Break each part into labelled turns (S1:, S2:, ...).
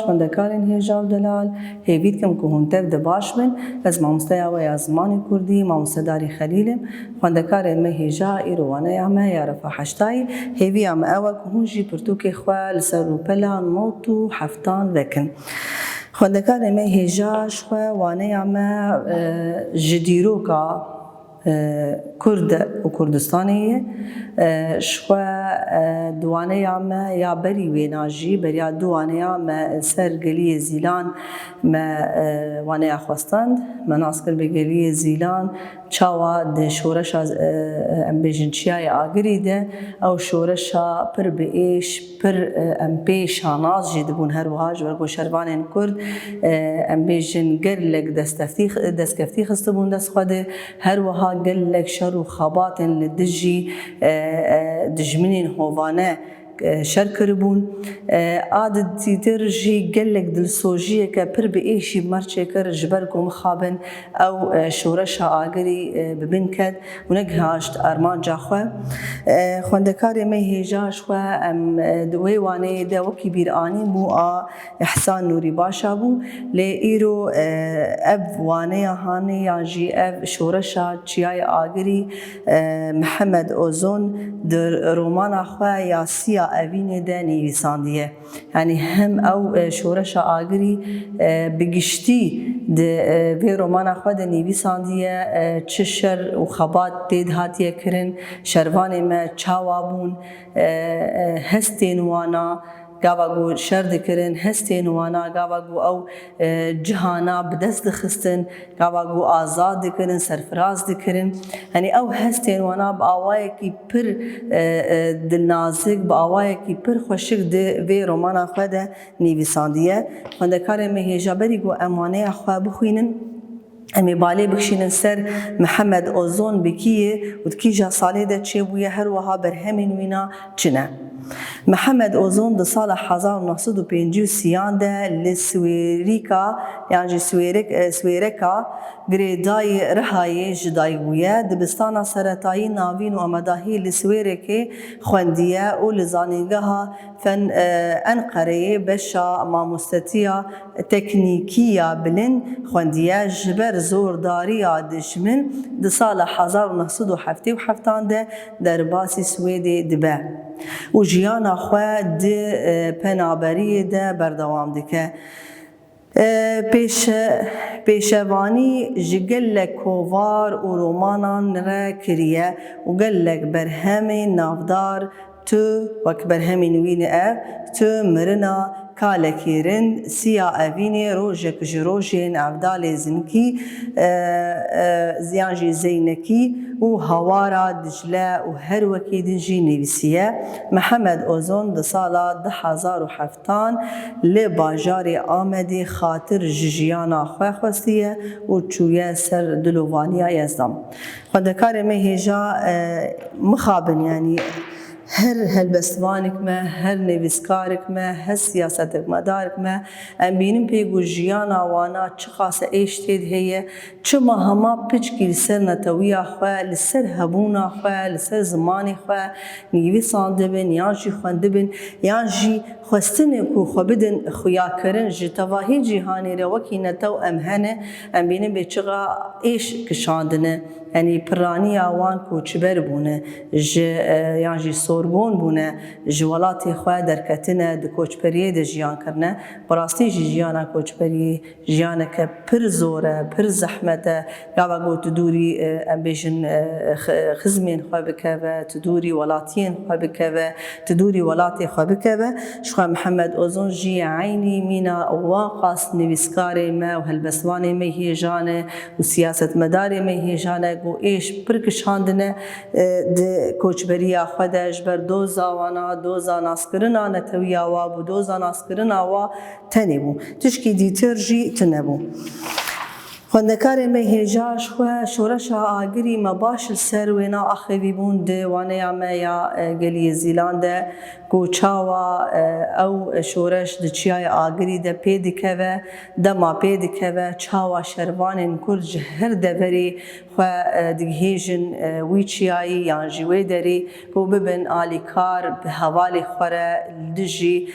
S1: خوندکارین هێژا و دەلال هێویتکم کو هون تەv de baş bin ez mamostaya we ya zimanê Kurdî mamostedarî Xelîlim خوندکارên me hêja îro waneya me ya Refa Heştayî hêviya me ew e ku hûn jî pirtûkê xwe li ser rûpela nod û heftan vekin. خوندکارên me hêja ji xwe waneya me ji dîroka Kurd û Kurdistanê ye ji xwe di waneya me ya berî wêna jî beriya du waneya me ser geliyê Zîlan me waneya xwestind me nas kir bi geliyê Zîlan çawa di şoreşa em bêjin Çiyayê Agirî de ew şoreşa pir biêş pir em pê şanaz jî dibûn her wiha ji ber ku şervanên Kurd em bêjin gelek destkeftî xistibûn dest xwe de her wiha gelek şer û xebatên li dijî dijminên hovane şer kiribûn a dîtir jî gelek dilsojiyeke pir biêşî merçê kir ji ber ku mixabin ew şoreşa Agirî bibin ket û negihaşt armanca xwe. Xwendekarê me hêja ji xwe em di wê waneyê de wekî bîranî bû a Ehsan Nûrî Başa bû lê îro ev waneya hanê yan jî ev şoreşa Çiyayê Agirî Mihemed Ozon di romana xwe ya Siya Evînê de nivîsandiye. Yani hem ew şoreşa Agirî bi giştî di vê romana xwe de nivîsandiye çi şer û xebat tê hatiye kirin şervanê me çawa bûn hestên wana gava ku şer dikirin hestên wana gava ku ew cihana bi dest dixistin gava ku azad dikirin serfiraz dikirin yani ew hestên wana bi awayekî pir dilnazik bi awayekî pir xweşik di vê romana xwe de nivîsandiye. Xwendekarên me hêja berî ku em waneya xwe bixwînin em ê balê bikişînin ser Mihemed Ozon bikiyê û di kîja salê de çêbûye her wiha berhemên wîna çi ne? Mihemed Ozon di sala 1953 de li Swêrîka yan jî Swêreka girêdayê Rihayê ji dayîbûye dibistana seretayî navîn û amedahî li Swêrekê xwendiye û li zanîngeha Enqereyê beşa mamostetiya teknîkîya bilind xwendiye ji ber zordariya dijmin di sala 1977 de derbasî Swêdê dibe û jiyana xwe di penaberiyê de berdewam dike. Pêşevanî ji gelek kovar û romanan re kiriye û gelek berhemên navdar tu wek berhemên wî ne ev tu mirina kalekîrin Siya Evînê rojek ji rojên evdalê zinkî yan jî zeynekî û hawara Dicle û her wekî din jî nivîsiye. Mihemed Ozon di sala 2007 li bajarê Amedê xatir ji jiyana xwe xwestiye û çûye ser dilovaniya Yezdam. Xwendekarê me hêja mixabin yani her helbestvanek me, her nivîskarek me, her siyasetmedarek me em bînin pê ku jiyana wana çi xase êş tê heye çima hema piçkî li ser netewiya xwe li ser hebûna xwe li ser zimanê xwe nivîsan dibin yan jî xwendibin yan jî xwestinê ku xwe bidin xuyakirin ji tevahî cîhanê re wekî netew em hene em bînin bê çiqa êş kişandine yani piraniya wan ku çiber bûne ji yan jî sorbon bûne ji welatê xwe derketine di koçberiyê de jiyan kirine bi rastî jî jiyana koçberiyê jiyaneke pir zor e pir zehmet e gava ku tu dûrî em bêjin xizmên xwe bikeve tu dûrî welatiyên xwe bikeve tu dûrî welatê xwe bikeve ji xwe Mihemed Ozon jî eynî mîna wan qas nivîskarê me û helbestvanê me hêjan e û siyasetmedarê me hêjan e ku êş pir kişandine di koçberiya xwe de ji ber doza wana doza naskirina netewiya wa bû doza naskirina wa tenê bû tişkî dîtir jî tune bû. Xwendekarê me hêja ji xwe şoreşa Agirî me baş li ser wêna axivî bûn di waneya me ya geliyê Zîlan de کو چاوا او شورش د چیای آگری د پیدکوه د ما پیدکوه چاوا شروان کرد هر دبری خو دگهیجن وی چیایی یان جوی داری کو ببن آلیکار به حوالی خوره دجی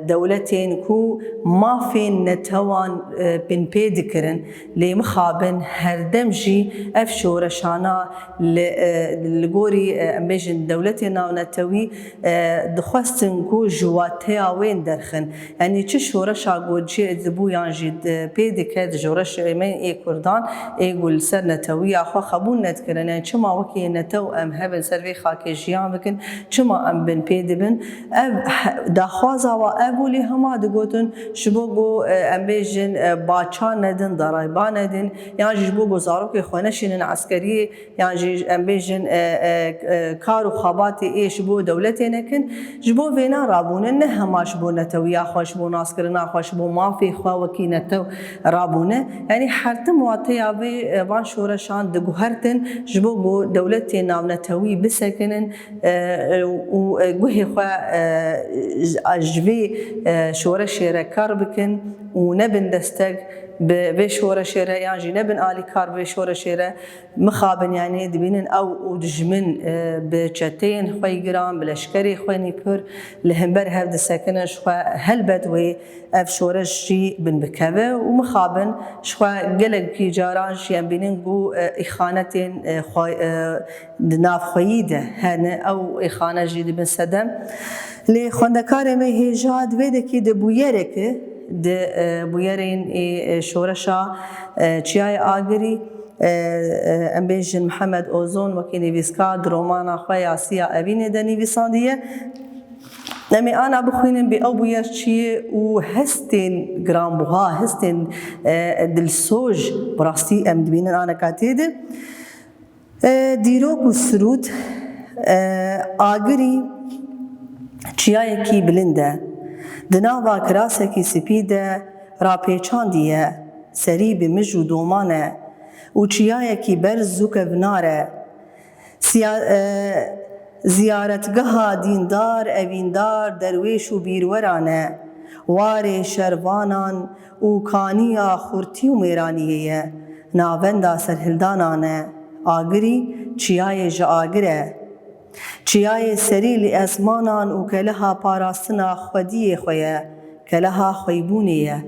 S1: دولتین کو مافین نتوان بن پیدکرن لی مخابن هر دمجی اف شورشانا لگوری امیجن دولتین ناو نتوی دخواستن کو جواتیا وین درخن یعنی چه شورشا گوجی ادبو یانجی پیدکه جورش من ای کردان ای گل سر نتوی آخوا خبون نتکرن یعنی چما وکی نتو ام هبن سروی خاکی جیان بکن چما ام بن پیدبن دخوازا و ابولی هما دگوتن شبو گو امیجن باچا ندن درایبا ندن یعنی جبو گو زاروک خونشین عسکری یعنی امیجن کارو خاباتی ایش بو دولتی نکن جبو وینا رابونه نه هماش بو نتویا خوش بو ناسکرنا خوش بو مافی خوا وکی نتو رابونه یعنی حالت مواطیا وان شورشان دگوهرتن جبو بو دولتی ناو نتوی بسکنن و گوهی خوا جوی شورشی را کار بکن و نبن دستگ به شورشی را یعنی نبن آلی کار به شورشی را مخابن یعنی دبینن او دجمن به چتین خوی گرام بلشکری خوی نیپر لهمبر هفت سکنش خو هل بدوی اف شورشی بن بکوه و مخابن شخو گلگ کی جاران شیم بینن گو اخانتین ناف خویده هنه او اخانه جدی بن سدم لی خوندکار می هیجاد ویده کی دبویره که د بویرین شورشا چیای آگری ام بیجن محمد اوزون وکی نویسکار درومانا خواه آسیا اوینه ده نویساندیه نمی آنا بخوینم بی او بویر چیه و هستین گرام بوها هستین دلسوج براستی ام دبینن آنا کاته ده دیروک و سرود آگری چیای کی بلنده دناوا کراسه کی سپیده را پیچاندیه سری به مجو دومانه و چیای کی برز و کوناره زیارتگاه دیندار اویندار درویش و بیرورانه وار شروانان و کانیا خورتی و میرانیه ناوندا سرهلدانانه آگری چیای جا آگره چیای سری لی اسمانان و کلها پاراستنا خودی خویه کلها خویبونیه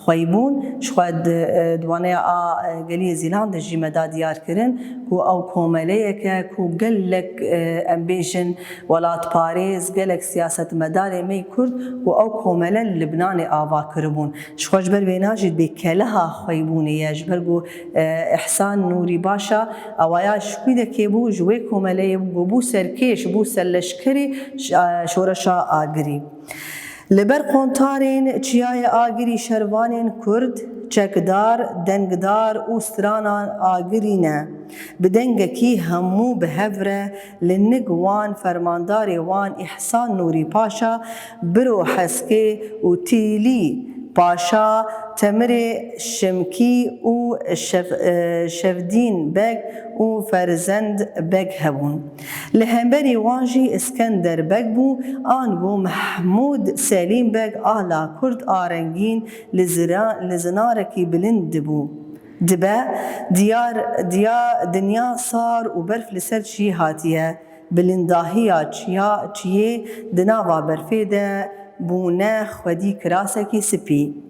S1: خویبون شخواد دوانه گلی زیلاند جی مدا دیار کرن کو او کوملیه که کو گلک امبیشن ولات پاریز گلک سیاست مدار می کرد کو او کومله لبنان آوا کربون شخوش بر ویناجید به کلها خویبونیه جبر گو احسان نوری باشا اوایا شکویده که بو جوی کوملیه بو سرکیش بو سرلشکری شورشا آگری لبر قنطارین چیای آگری شروانین کرد چکدار دنگدار و سترانان آگرینه بدنگکی همو بهوره لنگوان فرماندار وان احسان نوری پاشا برو حسکه و تیلی پاشا تمر شمکی و شفدین بگ و فرزند بگ هبون لهمبری وانجی اسکندر بگ بو آنگو محمود سلیم بگ آلا کرد آرنگین لزنارکی بلند بو دبا دنیا صار و برف لسر چی هاتیه بلنداهیا چیه دناوا برفیده بونه خودی کراسکی سپی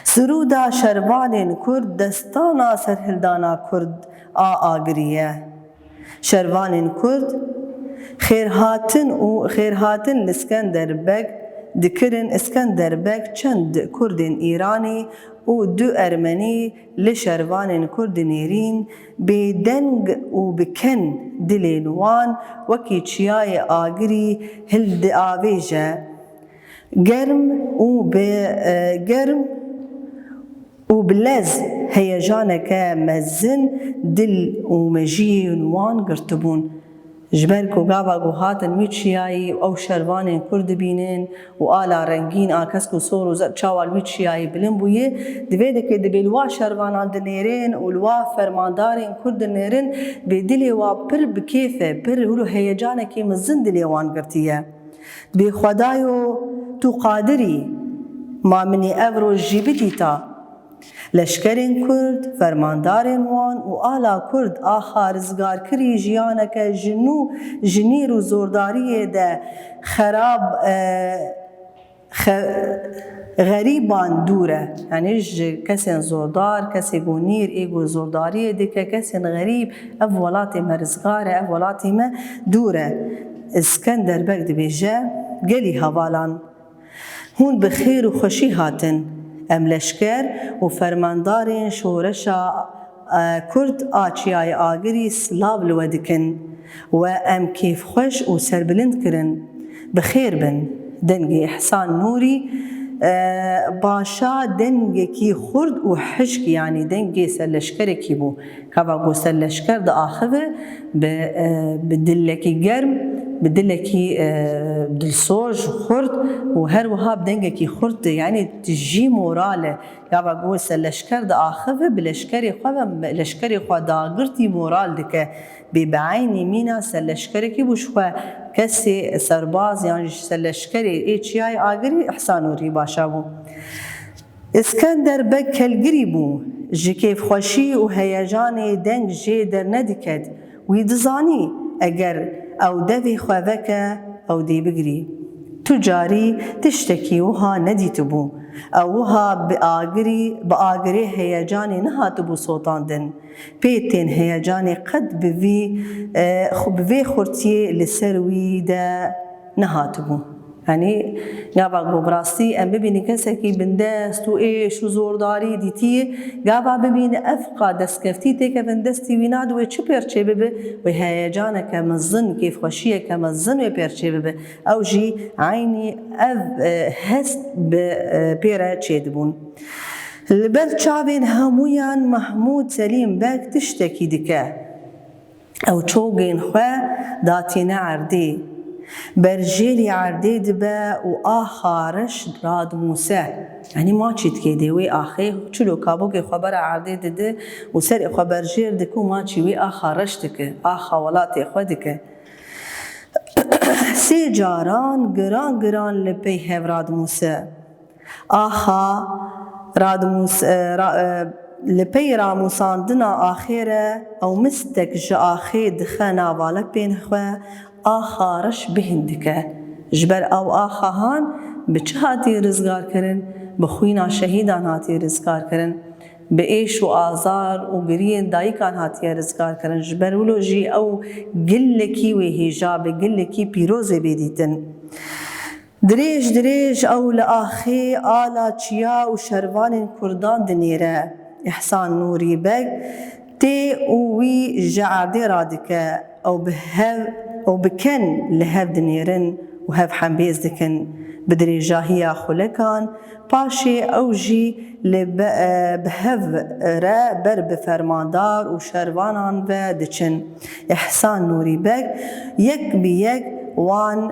S1: سرودا شروانین کرد دستانا سرهلدانا کرد آگریه شروانین کرد خیرهاتن لسکندر بگ دکرن اسکندر بگ چند کردین ایرانی و دو ارمنی لشروانین کرد نیرین بدنگ و بکن دلین وان وکی چیای آگری هلد آویجه گرم و بلز هیجانک مزن دل و مجین وان گرتبون جبركو قابا قوهاتن ويتشياي أو شروانين كرد بينين وآلا رنگين آكسكو صورو زد چاوال ويتشياي بلن بويه دويدك دبيلوا شروانان دنيرين والوا فرماندارين كرد نيرين بدلي وابر بكيفه بر هلو هيجانكي مزن دلي وان قرتيه دبي خدايو تو قادري ما مني أفرو جيبتيتا لشکرین کرد فرماندارین وان و آلا کرد آخر رزگار کری جیانک جنیر و زورداری ده خراب غریبان دوره یعنی کسی زوردار کسی گونیر ایگو زورداری ده که کسی غریب اولاتی ما رزگاره اولاتی ما دوره اسکندر بگد بیجه گلی هوالان هون بخیر و خوشی هاتن ام لشکر و فرماندارین شورشا کرد آچیای آگری سلاو لودکن و ام کیف خوش و سربلند کرن بخیر بن دنگی احسان نوری باشا دنگی کی خرد و حشک یعنی دنگی سر لشکر کی بو کبا گو سر لشکر دا آخوه بدلکی گرم بدلكي دلسوج خرد وهر وهاب دنجكي خرد يعني تجي موراله يا بقول سلشكر دا آخذ بلشكري خوام لشكري خوا داغرتي مورال دك ببعيني مينا سلشكري بوشوا كسي سرباز يعني سلشكري اتشاي آغري احسانو ريبا شابو اسكندر بك القريبو جي كيف خوشي وهيجاني دنج جي در ندكد ويدزاني اگر او دوی خواه او دی بگری تجاری تشتکی وها ندیت بو او وها بآگری هیجانی نهات بو سوطاندن پیتین هیجانی قد بوی خورتیه لسروی ده نهات بو يعني قابا براسي ام ببيني كسكي بندست و ايش و زورداري ديتي قابا ببيني افقا دسكفتي تيكا بندستي ويناد و چه پيرچه ببه و هيجانك مزن كيف خوشيك مزن و پيرچه ببه او جي عيني هست بپيره چه دبون البر چاوين همويان محمود سليم باك تشتكي دكا او چوغين خواه داتينا عردي برجيلي عردي دبا وآخارش راد موسى يعني ما چيت كيدي وي آخي چلو كابوكي خبر عردي دده وسر خبر جير دكو ما چي وي آخارش دك آخا ولاتي خودك سي جاران گران لبي هف راد موسى آخا راد موسى لپی راموساندنا آخره او مستک جا آخی دخه ناوالک بین خواه آخارش بهندکه جبر او آخاهان بچه هاتی رزگار کرن بخوینا شهیدان هاتی رزگار کرن به ایش و آزار و گرین دایکان هاتی رزگار کرن جبر ولو جی او گلکی و هیجاب گلکی پیروز بیدیتن دریج او لآخی آلا چیا و شروان کردان دنیره احسان نوری بگ تی اوی جعردی رادکه او بکن لهف دنیرن و هف حنبیز دکن بدری جاهیا خلکان پاشی او جی بهف را بر بفرماندار و شروانان و دچن احسان نوری بگ یک بی یک وان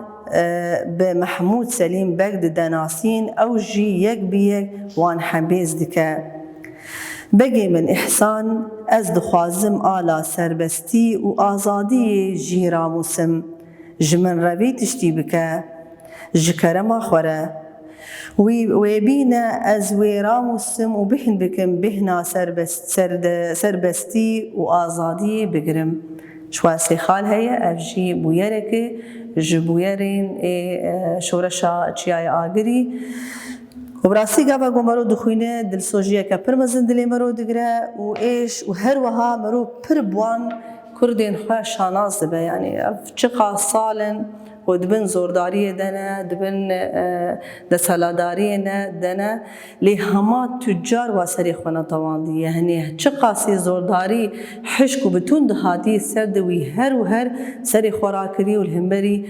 S1: به محمود سلیم بگ دناسین او جی یک بی یک وان حنبیز دکه بگی من احسان از دخوازم آلا سربستی و آزادی جی راموسم جمن روی تشتی بکه جکرما خوره وی بینه از وی راموسم و بهن بکم بهنا سربستی و آزادی بگرم شواسی خال هیا افجی بویره که جبویرین شورشا چیای آگری و براستی قابا قو مرو دخوینه دلسوجیه که پر مزن دلی مرو دگره و ایش و هر وها مرو پر بوان کردین خواه شاناز دبه یعنی چقا سالن و دبن زورداری دنه دبن دسالاداری دنه لی هما تجار و سری خونه تواندی یعنی چقا سی زورداری حشک و بتون دهاتی سردوی هر و هر سری خوراکری و الهمبری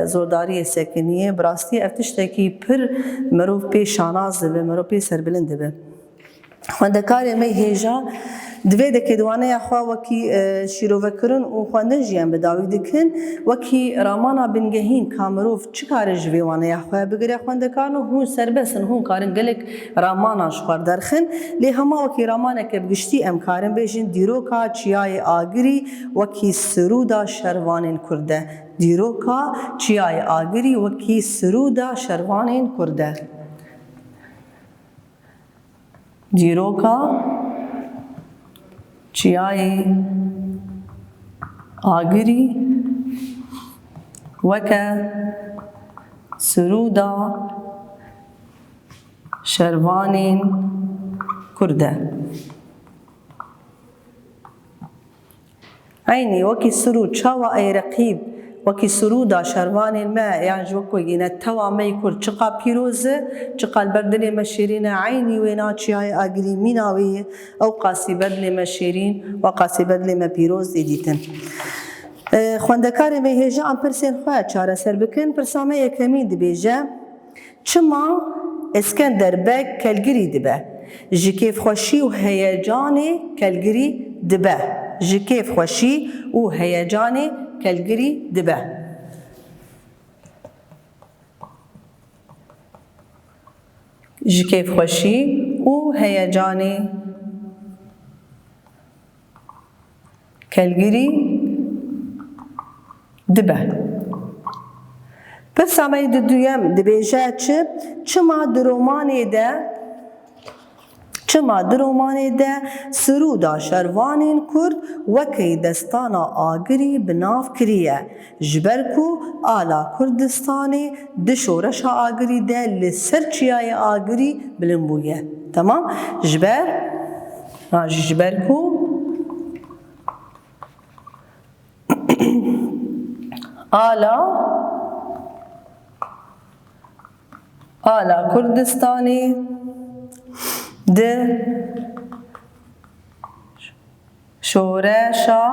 S1: زورداری سکنیه براستی افتشتکی پر مرو پی شاناز دبه مرو پی سربلند دبه خوندکاری می هیجا دوی دکی دوانه خوا وکی شیروه کرن و خواندن جیان بداوی دکن وکی رامانا بنگهین کامروف چی کار جوی وانه خوا بگره خونده کارنو هون سربسن هون کارن گلک رامان شخوار درخن لی هما وکی رامانه که بگشتی ام کارن بیشن دیروکا چیای آگری وکی سرودا شروانین کرده دیروکا چیای آگری وکی سرودا شروانین کرده دیروکا چیای آگری وکه سرودا شروانین کرده عینی وکی سرود چاوا ای رقیب وکی سرودا شروانین ما یعنی جوکو گینه توا می کرد چقا پیروزه چقا البردلی مشیرین عینی وینا چیای آگری میناویه او قاسی بدلی مشیرین و قاسی بدلی ما پیروز دیدیتن خواندکار می هیجا ام پرسین خواه چاره سر بکن پرسامه یکمی دبیجه چما اسکندر بگ کلگری دبه جکیف خوشی و هیجان کلگری دبه جکیف خوشی و هیجان کلگری دبه جکیف خوشی و هیجان کلگری دبه پس سامه دویم دبیجه چما درومانه ده چما درومانه ده سرودا شروانین کرد وکی دستانا آگری بناف کریه جبرکو آلا کردستانی دشورش آگری ده لسر چیای آگری بلنبویه تمام جبرکو آلا کردستانی ده شورشا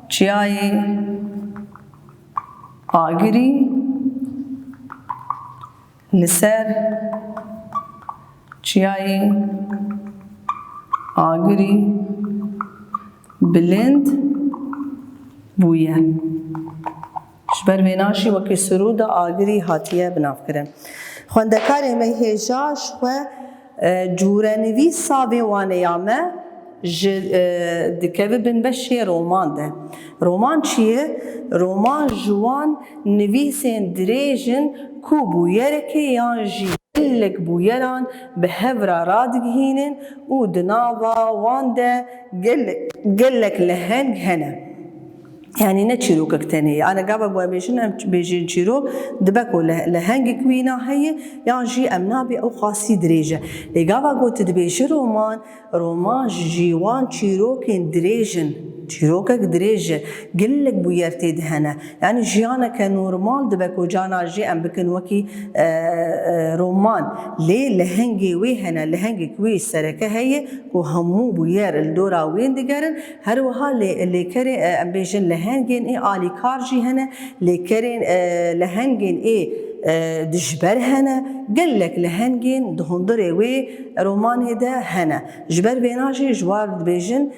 S1: چیای آگری لسر چیای آگری بلند بویه جبر ویناشی وکی سرود آگری هاتیه بناف کرن خواندکار مهیجاش و جورنوی ساوی وانه یامه دکوی بن بشی رومان ده رومان چیه؟ رومان جوان نویسین دریجن کو بویره که یان جی گلک بویران به هورا رادگهینن و دناوا وان ده گلک لهنگ هنه يعني نتشيروك كتانية أنا قابل بواميشن بيجي نشيروك دبكو لهنج كوينا هي يعني أمنابي أو خاصي دريجة لقابل قلت دبيجي رومان جيوان تشيروكين دريجن تشيروكك دريجة قلك بويرتي دهنا يعني جيانا كنورمال دبكو جانا جي أم بكن وكي رومان ليه لهنجي ويهنا لهنجي كوي سركة هي وهمو بوير الدورا وين دقارن هروها اللي كري أم بيجن لهنجين إيه آلي كارجي هنا لكرين لهنجين إيه دجبر هنا قلك لهنجين دهندري وي رومان ده هنا جبر بيناجي جوار بيجن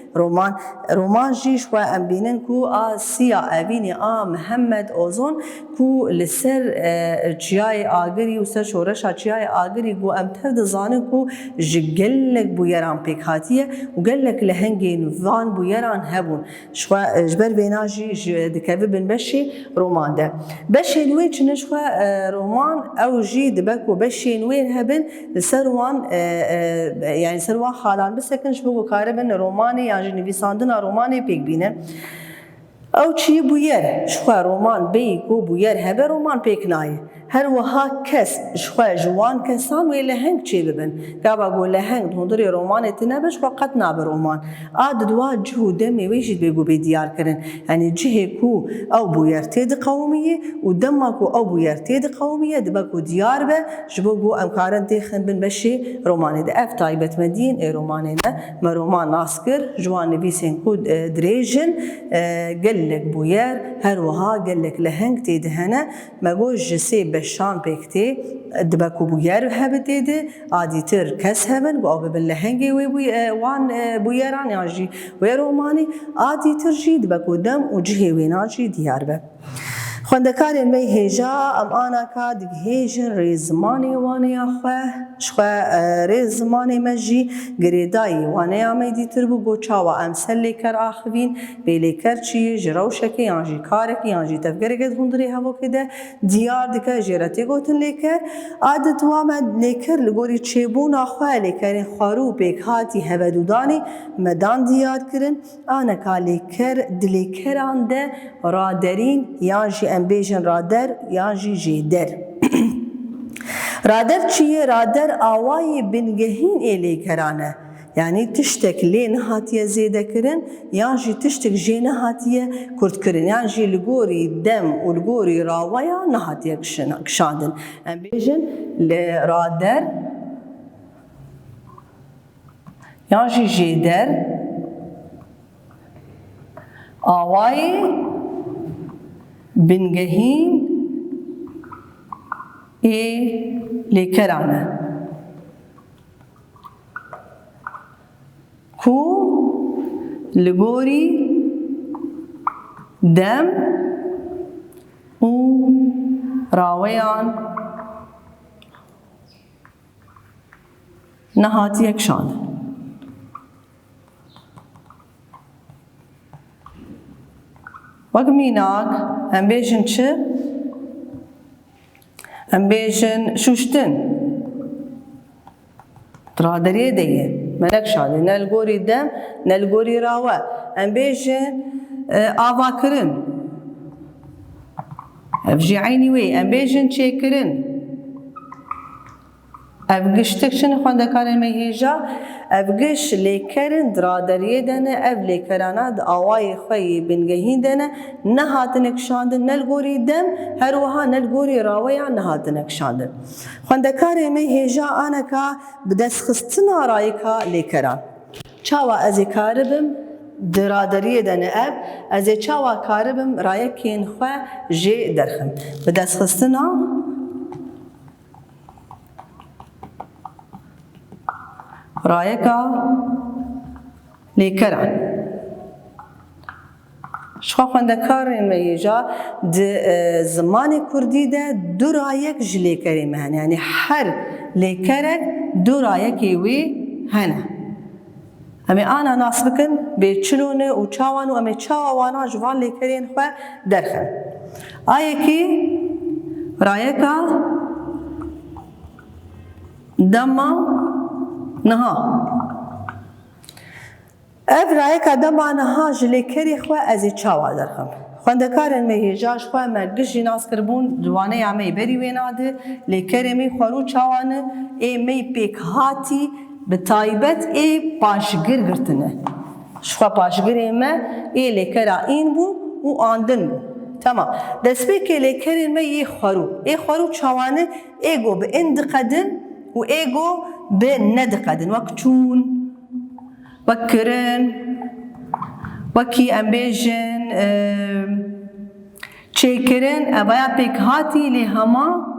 S1: رومان جي شوا ام بينن كو سيا ابيني محمد اوزون كو لسر جاي اغري وسر شورش جاي اغري كو ام ترد زانن كو جقلك بويران بيك هاتيه وقلك لهنجين فان بويران هبون شوا جبر بيناجي دكبي بن بشي رومان ده بشي لوي شوا رومان او جي دبكو بشين وين هبن لسروان يعني سروان حالان بس كنش بقول كاربن روماني يعني نفيساندنا روماني بيك بينه او چی بویر شخوا رومان بیکو بویر هبه رومان پیک نای هر وها کس شخوا جوان کسان وی لهنگ چی ببن گابا گو لهنگ دهندری رومان اتنبش فقط ناب رومان آد دوا جهوده میویشید بگو بیدیار کرن یعنی جهه کو او بویر تید قومیه و دما کو او بویر تید قومیه دبا کو دیار به جبو گو امکارن تیخن بن بشی رومانه ده اف تایبت مدین ای رومانه ده ما رومان ناسکر جوان نویسین کو دریجن گل جلك بوير هروها قالك لهنگ تيد هنا ما قوش جسي بشان بيكتي دبكو بوير هبتيد عادي تر كس هبن قواب باللهنگي وان بويران ياجي ويروماني عادي ترجي دبكو دم وجهي ويناجي ديار بك خواندکارین می هجا ام آنا کا دیگ هجن ریزمانی وانی آخواه شخواه ریزمانی مجی گریدایی وانی آمی دیتر بو گوچاوا امسل لیکر آخوین بی لیکر چیه جروشکی یانجی کارکی یانجی تفگرگت هندری هوا کده دیار دیکه جیرتی گوتن لیکر عادت وامد لیکر لگوری چیبون آخواه لیکرین خارو بیک هاتی هودودانی مدان دیار کرن آنا کا لیکر دلیکران ده رادرین یانجی ام بیجن رادر یانجی جیدر رادر چیه؟ رادر آوای بنگهین ایلی کرانه یعنی تشتک لی نهاتیه زیده کرن یانجی تشتک جی نهاتیه کرد کرن یانجی لگوری دم و لگوری راویا نهاتیه کشاندن ام بیجن رادر یانجی جیدر آوای بنگهین لیکرانه کو لگوری دم و راویان نهاتی اکشانه وەک میناک ئەم بێژن چ؟ ئەم بێژن شوشتن رادەریە دەیە مەلەکشانێ نەلگۆری دەم نەلگۆری ڕاوە ئەم بێژن ئاواکردن ئەف ژی عینی وێ ئەم بێژن چێکردن ئەف گشتێک چنە خوێندەکانێ مەیهێژا ئەف گشت لێکەرن درادەریە دەنە ئەف لێکەرانە ئاوای خۆی بنگەهین دەنە نەهاتنە کشاندن نەلگۆری دەم هەروەها نەلگۆری ڕاوەیان نەهاتنە کشاندن خوێندەکارێ مەیهێژا ئانەکە بدەستخستنە ڕایەکە لێکەران چاوە ئەزێ کاربم درادەریە دەنە ئەف ئەزێ چاوە کاربم ڕایەکێن خۆ ژێ دەرخم بدەستخستنە رایەکە لێکەران شخوا خوێندەکارên me hêja di zimanê Kurdî de du rayek ji lêkerê me hene yani her lêkerek du rayekê wê hene em ê ana nas bikin bê çilûne û çawan û em ê çawa wana ji van lêkerên xwe derxin ayekî rayeka dema نها ev rayeka dema niha ji lêkerê xwe ez ê çawa derxim خوێندەکارên me hêja ji xwe me giş jî nas kiribûn di waneya me berî wê nade lêkerê me xwarû çawane ê me pêk hatî bi taybet ê paşgir girtine ji xwe paşgirê me ê lêkera în bû û andin bû tamam destpêkê lêkerên me yê xwarû ê xwarû çawane ê got bi in diqedin û ê got bi nediqedin wek çûn wek kirin wekî em bêjin çêkirin evaya pêk hatî lê hema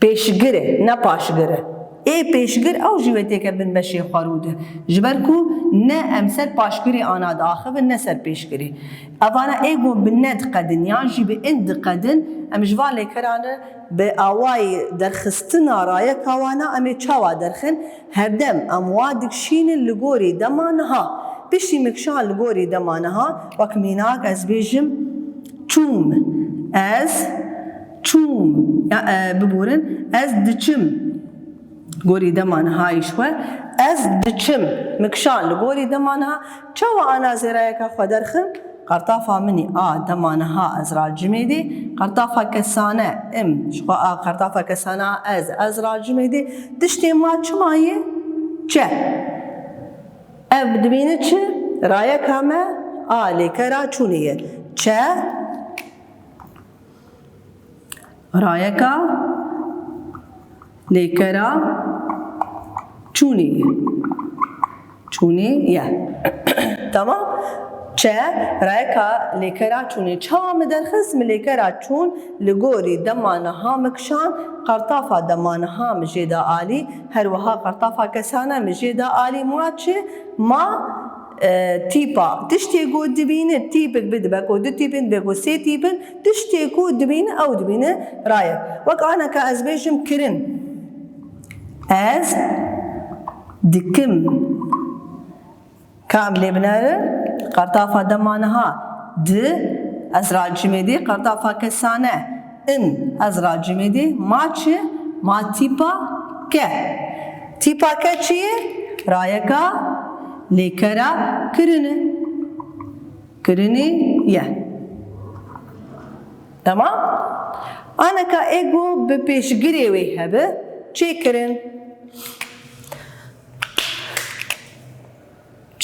S1: pêşgir e ne paşgir e ê pêşgir ew jî wê têke bin beşê xwarû de ji ber ku ne em ser paşgirê ana diaxivin ne ser pêşgirê evana ê got bi ne diqedin yan jî bi in diqedin em ji van lêkeran re bi awayê derxistina rayeka wana em ê çawa derxin herdem em wa dikşînin li gorî dema niha piştî mikşan li gorî dema niha wek mînak ez bêjim çûm ez çûm biborin ez diçim gorî dema nihayî ji xwe ez diçim mikşan li gorî dema niha çawa ana zêrayeka xwe derxim qartafa minî a dema niha ez racimê dê qartafa kesane im ji xwe a qartafa kesana ez racimê dê tiştê ma çima ye çe ev dibîne çi rayeka me a lêkera çûnê ye çe rayeka lêkera çûnê ye tamam چه رایکا لیکرا چونی چاوا مدرخص ملیکرا چون لگوری دمانها مکشان قرطافا دمانها مجیدا آلی هر وها قرطافا کسانه مجیدا آلی ما چه ما تیپا تشتی گو دبینه تیپک بدبک و دو تیپن بگو سی تیپن تشتی گو دبینه او دبینه رایک وک آنا که از بیشم کرن از دکم كامل بنار قرطافة دمانها د أزرع جميدي قرطافة كسانة إن أزرع جميدي ماتش ما تيبا ك تيبا ك چي رايكا ليكرا كرني يا تمام أنا كا إيجو ببيشگري وي هبه چي كرن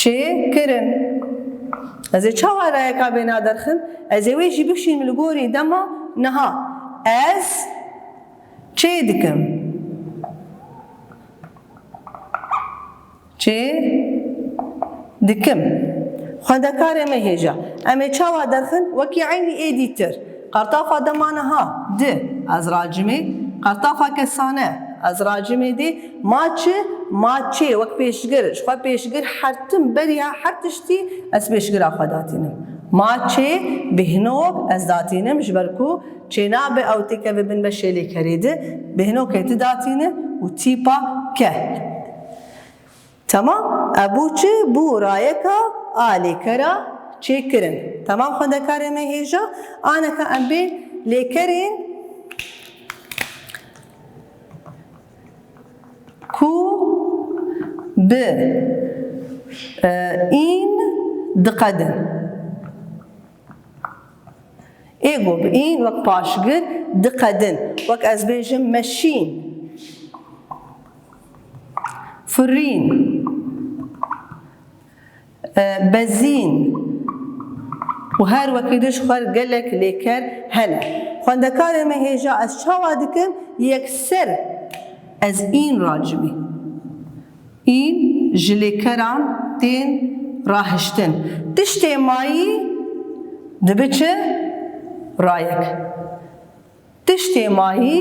S1: چه کرن؟ از چه رای که بنا درخن؟ از ویشی بخشین ملگوری دما نها از چه دکم؟ چه دکم؟ خواندکار مهیجا اما چه درخن وکی عینی ایدیتر قرطافه دمانها ده از راجمی قرطافه کسانه از راجمی دی ماچه وقت پیشگر شخوا پیشگر حرتم بریا حرتشتی از پیشگر آخوا داتینم ماچه بهنوک از داتینم جبرکو چینا به او تیکه ببین بشیلی کریده بهنوک ایت داتینم و تیپا که تمام ابو چه بو رایکا آلی کرا چه کرن تمام خواندکار مهیجا آنه که ام بین لیکرین کو ب این دقدن ایگو ب این وقت پاشگر دقدن وقت از بیجم مشین فرین بزین و هر وقتش خور گلک لیکر هنه خواندکار مهیجا از چاوا دکن یک سر از این راجمی این جلیکران تین راهشتن تشتی مایی دبه چه رایک تشتی مایی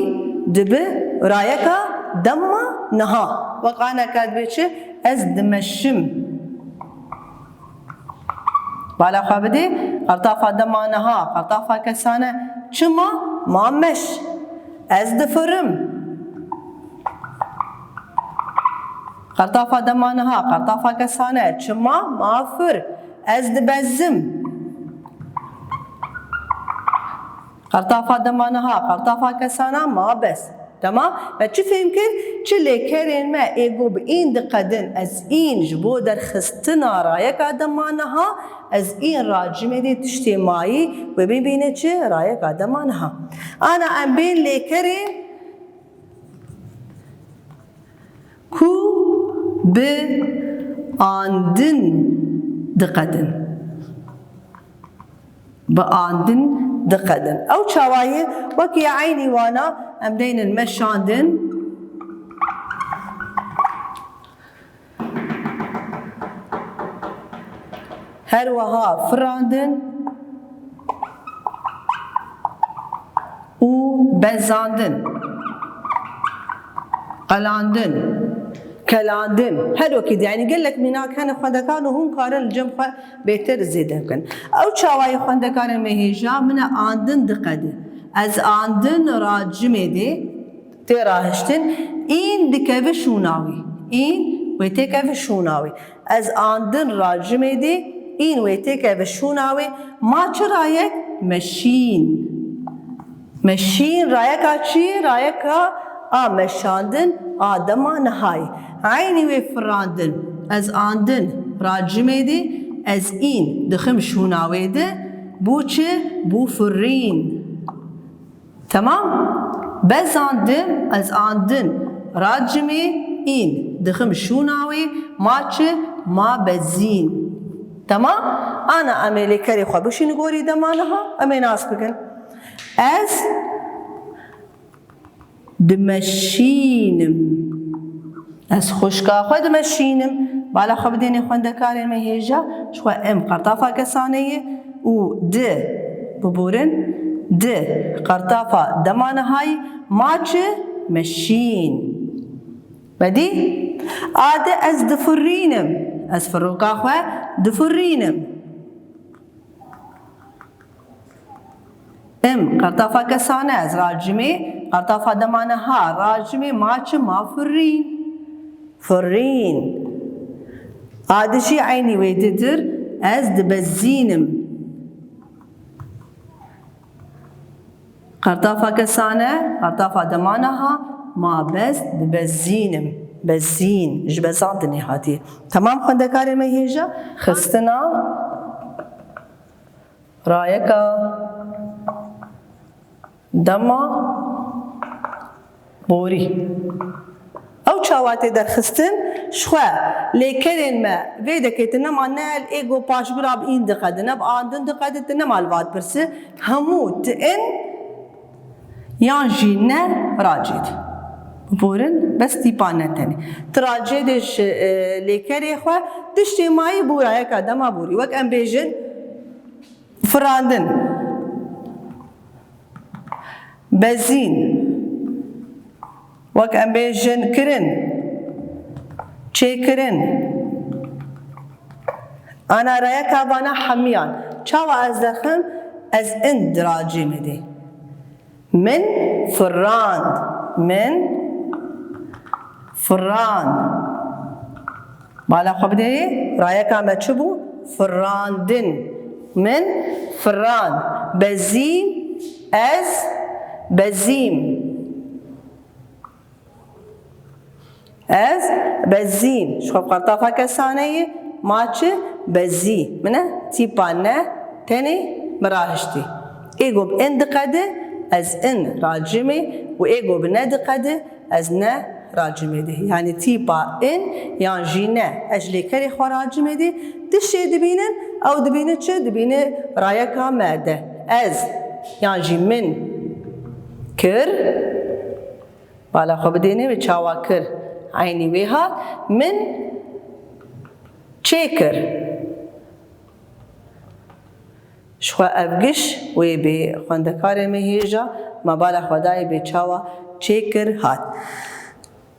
S1: دبه رایکا دما نها وقانا کاد بچه از دمشم بالا خوابده قرطافه دما نها قرطافه کسانه چما مامش از دفرم قرطافة دمانها قرطافة كسانة چما مافر از دبزم قرطافة دمانها قرطافة كسانة ما بس تمام و چی فهم کرد چی لیکرین ما ایگو به این دقدن از این جبو در خستنا رایک آدمانها از این راجمه دی تشتی مایی و ببینه چه رایک آدمانها انا ام بین لیکرین کو به آندن دقدن به آندن دقدن او چاوایه وکی عینی وانا ام دین المشاندن هر وها فراندن و بزاندن قلاندن كلاندن هر وقت يعني قال لك منا كان خندكان وهم كان الجنب بيتر زيده كان او شواي خندكان مهيجا من آندن دقده از آندن راجمه دي تراهشتن این دکه شوناوی این ویتکه شوناوی از آندن راجمه دی این ویتکه شوناوی ما چه رایک مشین رایک چی رایک مشاندن آدما نهای عینی وی فراندن از آندن راجمه دی از این دخم شوناوی دی بو چه بو فرین تمام بزاندن از آندن راجمه این دخم شوناوی ما چه ما بزین تمام انا عملی کری خواه بشین گوری دمانها امی ناس بگن از دمشینم از خوشکا خواه دمشینم بالا خو بديني خوندكاري ما هيجا شخوا ام قرطافة كسانية و د ببورن د قرطافة دمانة هاي ماچ مشين بدي عادة از دفرينم از فروقا خوا دفرينم ام قرطافة كسانة از راجمي قرطافة دمانة ها راجمي ماچ ما فرين فرين عادة شي عيني ويددر از دبزينم قرطافة كسانة قرطافة دمانها ما بس دبزينم بزين جبزاندني هاتي تمام خوندكاري ما هيجا خستنا رايكا دما بوري او چاواتي در خستن شخوا ليكرين ما فيدكيتنا معناها الايجو باش براب این دقدنا باندن دقدتنا مالوات برسه همو تئن یان جينا راجد بورن بس تيبانا تاني تراجدش ليكري خوا دشتي ماي بورا يكا دما بوري وك ام بيجن فراندن بزين وك ام بيجن كرن چه كرن انا رايكا بانا حميان چاوا از دخم از ان دراجي مدي من فراند من فران بالا خو بدي رايكا ما تشبو فراندن من فران بزين از بزيم از بزين شو قرطافة كسانية ماچ بزي منه تيبانه تاني مراهشتي ايجو بإند قده از ان راجمي وايجو بند قده از نا راجمي دي يعني تيبا ان يعني جينا اجلي كري خو راجمي دي دشي دبينن او دبينه چه دبينه رايكا ماده از يعني جي من كر بالا خو بديني بچاوا كر عيني ويها من چيكر شخوا افگش وی به خوندکار مهیجا ما بالا خدای به چاوا چیکر هات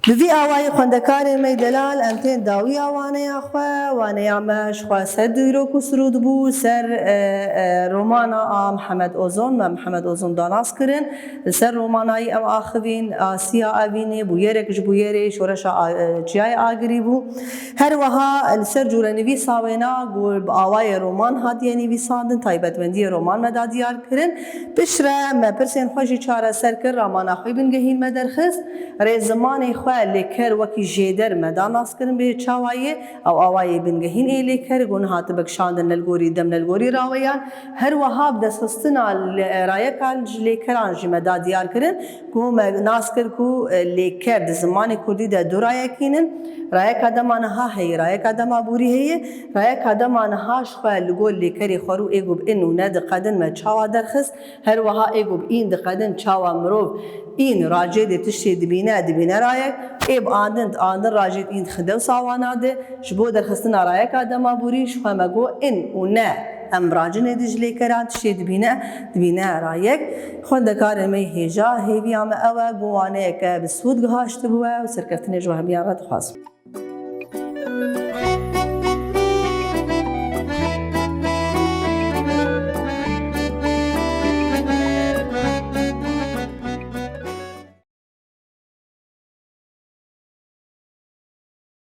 S1: بفي آواي خوندكار مي دلال امتين داوي آواني أخوة واني عمش خوا سديرو كسرود بو سر رومانا محمد أوزون ما محمد أوزون داناس كرن سر روماناي ام آخوين آسيا أبيني بو يرك جبو يري شورشا جياي آگري بو هر وها السر جورا نوي ساوينا قول بآواي رومان هاتي نوي ساندن تايبت وندي رومان مدا ديار كرن بشرا ما برسين خوشي چارة سر كر رامان أخوي بنگهين مدرخص ري زماني لیکر وکی جیدر مداناس کرن به چاوایه او آوایه بنگهین ای لیکر گون هات بکشاندن نلگوری دم نلگوری راویان هر وهاب دست خستنا رایکان لیکران جی مدا دیار کرن گون ناس کر کو لیکر د زمان کردی د دو رایکینن رایک آدم آنها هی رایک آدم آبوری هی رایک آدم آنها شخوا لگول لیکری خورو ایگو اینو ند قدن ما چاوا درخست هر وها ایگو این دقدن چاوا مروف این راجع تشتي دبينا رايك اب آدن راجع این خدو ساوانا ده شبو در خستنا رايك آدم بوريش فما جو ان ونا ام راجع ندجلي كرات تشتي دبينا رايك خوندكار مي هيجا هيفي ام اوا جوانيك بسود غاشت بوا وسركفتني جو هم يا خاص